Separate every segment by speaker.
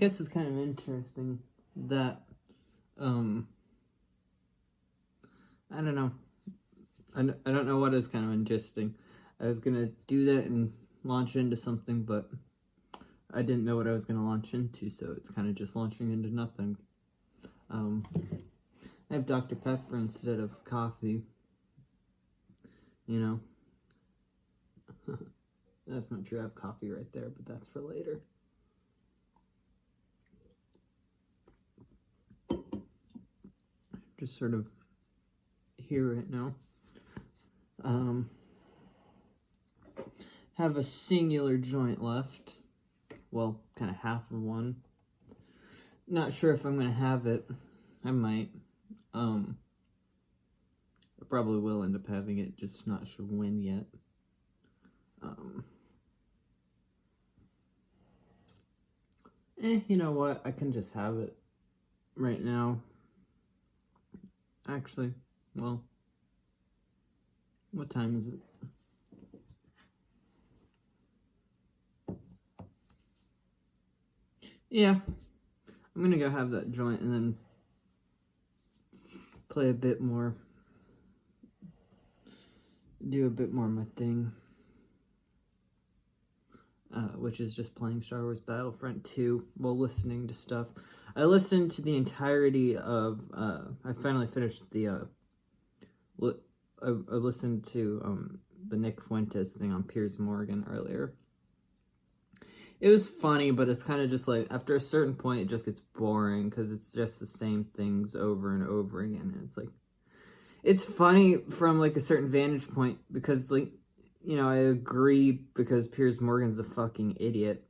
Speaker 1: guess it's kind of interesting that, I don't know. I don't know what is kind of interesting. I was going to do that and launch into something, but I didn't know what I was going to launch into, so it's kind of just launching into nothing. I have Dr. Pepper instead of coffee. You know. That's not true. I have coffee right there, but that's for later. Just sort of here right now. Have a singular joint left. Well, kind of half of one. Not sure if I'm going to have it. I might. I probably will end up having it, just not sure when yet. You know what? I can just have it right now. Actually, well, what time is it? Yeah, I'm gonna go have that joint and then play a bit more, do a bit more of my thing, which is just playing Star Wars Battlefront 2 while listening to stuff. I listened to the entirety of, I finally finished the, I listened to the Nick Fuentes thing on Piers Morgan earlier. It was funny, but it's kind of just like, after a certain point, it just gets boring, because it's just the same things over and over again, and it's like, it's funny from, like, a certain vantage point, because, like, you know, I agree, because Piers Morgan's a fucking idiot,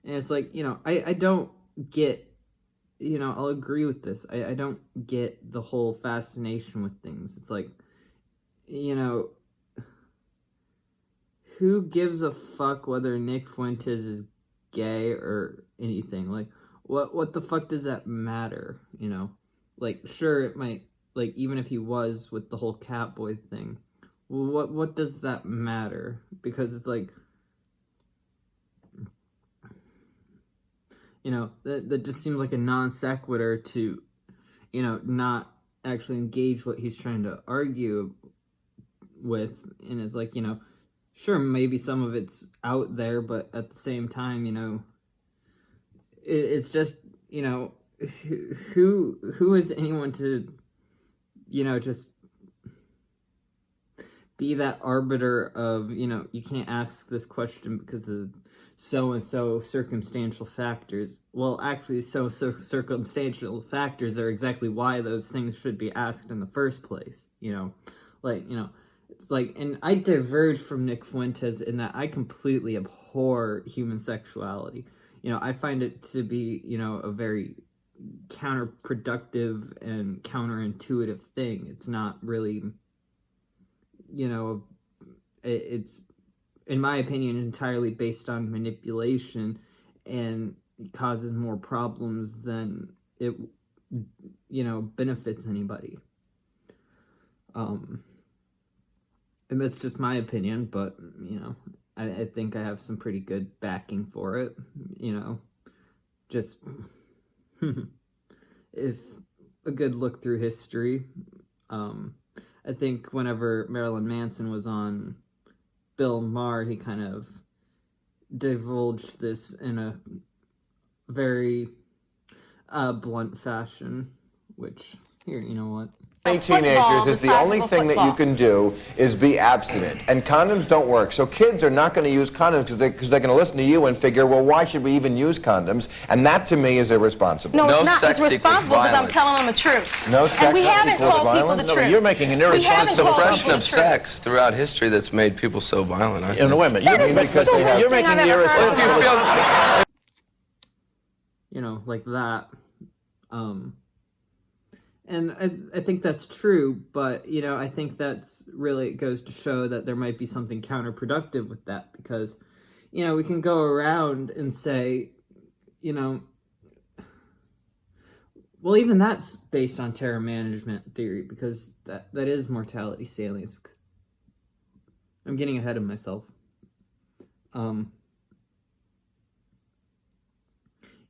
Speaker 1: and it's like, you know, I don't get, you know, I'll agree with this, I don't get the whole fascination with things. It's like, you know, who gives a fuck whether Nick Fuentes is gay or anything? Like, what the fuck does that matter, you know? Like, sure, it might, like, even if he was with the whole Catboy thing, what does that matter? Because it's like, you know, that just seems like a non sequitur to, you know, not actually engage what he's trying to argue with. And it's like, you know, sure, maybe some of it's out there, but at the same time, you know, it's just, you know, who is anyone to, you know, just be that arbiter of, you know, you can't ask this question because of so-and-so circumstantial factors. Well, actually, so circumstantial factors are exactly why those things should be asked in the first place, you know? Like, you know, it's like, and I diverge from Nick Fuentes in that I completely abhor human sexuality. You know, I find it to be, you know, a very counterproductive and counterintuitive thing. It's not really, you know, it's, in my opinion, entirely based on manipulation, and causes more problems than it, you know, benefits anybody. And that's just my opinion, but, you know, I think I have some pretty good backing for it, you know, just, if a good look through history, I think whenever Marilyn Manson was on Bill Maher, he kind of divulged this in a very blunt fashion, which, here, you know what?
Speaker 2: Teenagers is the only thing that you can do is be abstinent, and condoms don't work. So kids are not going to use condoms because they're going to listen to you and figure, well, why should we even use condoms? And that to me is irresponsible.
Speaker 3: No, it's not. It's responsible because I'm telling them the truth.
Speaker 2: No sex
Speaker 3: and we haven't told
Speaker 2: violence?
Speaker 3: people the truth.
Speaker 2: No, you're making an irresponsible
Speaker 4: suppression of sex throughout history that's made people so violent. I think.
Speaker 2: No, wait a minute. You're making the irresponsible.
Speaker 1: You know, like that. And I think that's true, but, you know, I think that's really, it goes to show that there might be something counterproductive with that, because, you know, we can go around and say, you know, well, even that's based on terror management theory, because that is mortality salience. I'm getting ahead of myself.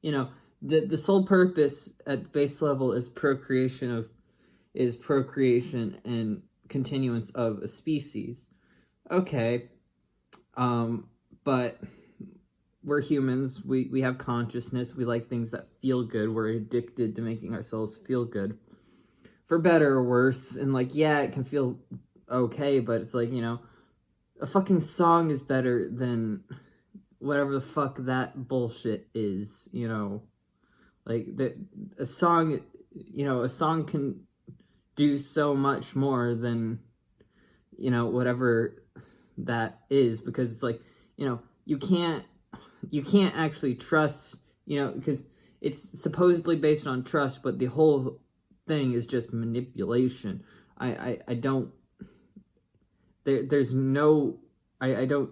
Speaker 1: the sole purpose at the base level is procreation and continuance of a species. Okay, but we're humans. We have consciousness. We like things that feel good. We're addicted to making ourselves feel good, for better or worse. And like, yeah, it can feel okay, but it's like, a fucking song is better than whatever the fuck that bullshit is. Like a song can do so much more than whatever that is, because it's like, you can't actually trust, because it's supposedly based on trust, but the whole thing is just manipulation. I don't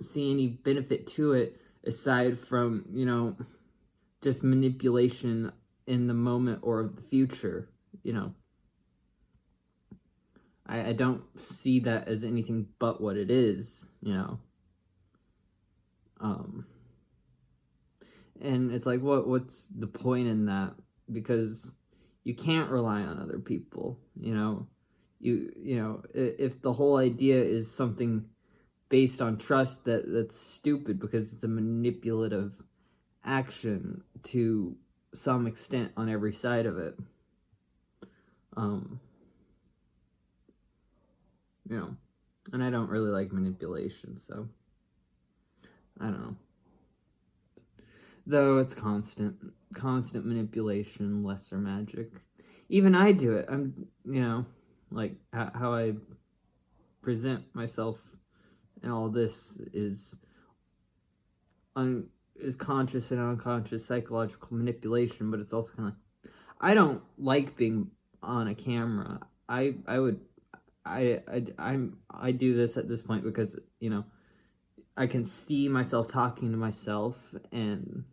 Speaker 1: see any benefit to it aside from just manipulation in the moment or of the future. I don't see that as anything but what it is. And it's like, what's the point in that? Because you can't rely on other people. If the whole idea is something based on trust, that's stupid, because it's a manipulative action to some extent on every side of it. And I don't really like manipulation, so I don't know. Though it's constant manipulation, lesser magic. Even I do it. I'm, like how I present myself and all this is conscious and unconscious psychological manipulation, but it's also kind of, I don't like being on a camera. I do this at this point because, I can see myself talking to myself, and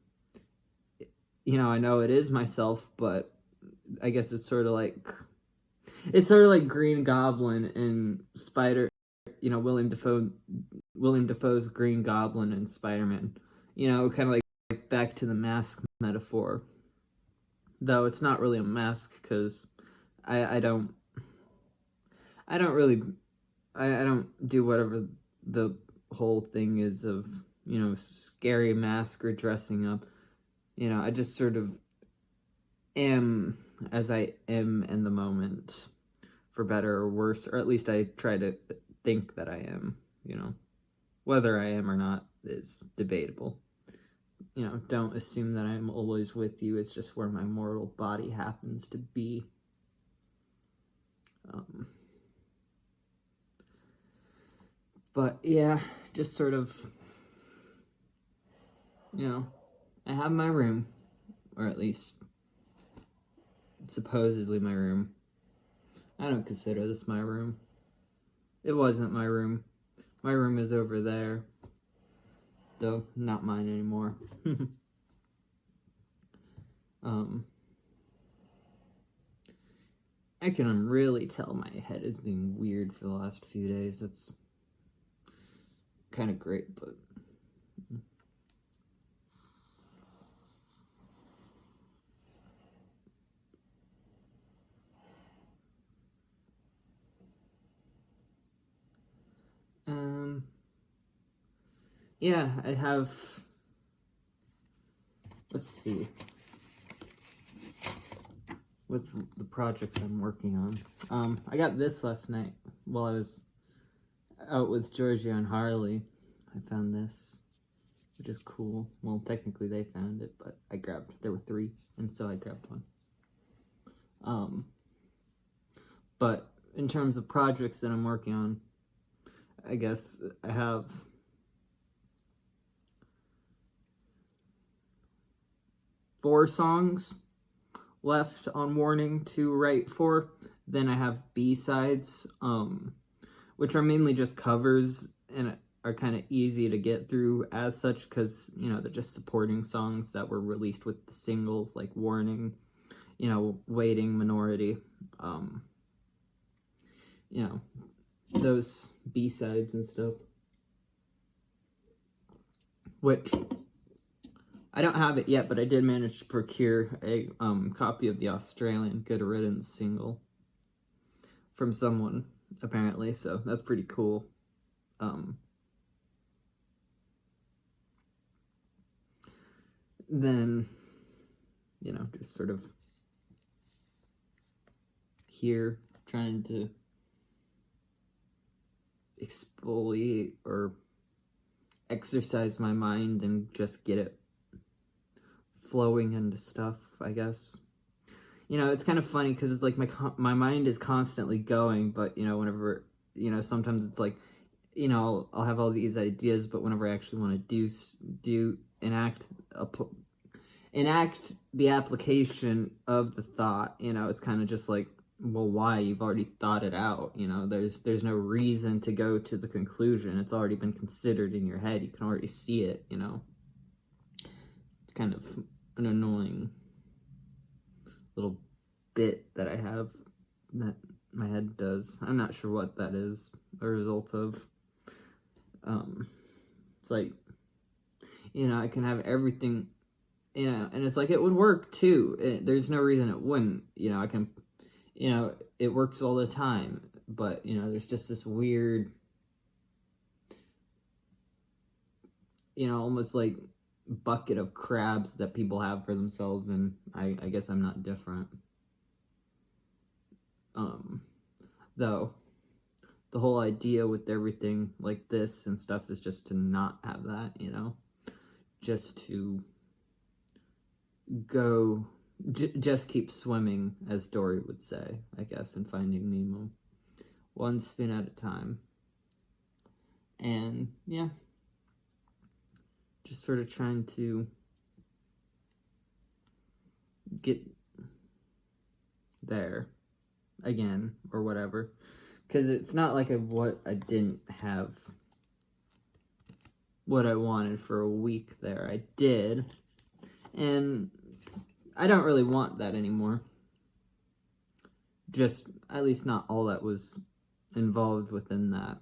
Speaker 1: I know it is myself, but I guess it's sort of like Green Goblin and William Dafoe's Green Goblin and Spider-Man. Kind of like back to the mask metaphor. Though it's not really a mask, because I don't do whatever the whole thing is of, scary mask or dressing up. I just sort of am as I am in the moment, for better or worse, or at least I try to think that I am. Whether I am or not is debatable. Don't assume that I'm always with you. It's just where my mortal body happens to be. But yeah, just sort of, I have my room, or at least supposedly my room. I don't consider this my room. It wasn't my room. My room is over there, though not mine anymore. I can really tell my head is being weird for the last few days. That's kind of great, but yeah, I have, let's see, with the projects I'm working on. I got this last night while I was out with Georgia and Harley. I found this, which is cool. Well, technically they found it, but there were 3, and so I grabbed one. But in terms of projects that I'm working on, I guess I have 4 songs left on Warning to write for. Then I have B-sides, which are mainly just covers and are kind of easy to get through as such, because, they're just supporting songs that were released with the singles, like Warning, Waiting, Minority, those B-sides and stuff. Which I don't have it yet, but I did manage to procure a copy of the Australian Good Riddance single from someone, apparently, so that's pretty cool. Then, you know, just sort of here trying to exfoliate or exercise my mind and just get it flowing into stuff, I guess. You know, it's kind of funny because it's like my mind is constantly going, but, you know, whenever, you know, sometimes it's like, you know, I'll have all these ideas, but whenever I actually want to enact the application of the thought, you know, it's kind of just like, well, why? You've already thought it out, you know, there's no reason to go to the conclusion. It's already been considered in your head. You can already see it, you know. It's kind of an annoying little bit that I have that my head does. I'm not sure what that is a result of. It's like, you know, I can have everything, you know, and it's like it would work too. There's no reason it wouldn't, you know. I can, you know, it works all the time, but, you know, there's just this weird, you know, almost like bucket of crabs that people have for themselves, and I guess I'm not different. Though the whole idea with everything like this and stuff is just to not have that, you know, just to go, just keep swimming, as Dory would say, I guess, in Finding Nemo, one spin at a time. And yeah, just sort of trying to get there again, or whatever, because it's not like I didn't have what I wanted for a week there. I did, and I don't really want that anymore. Just, at least not all that was involved within that.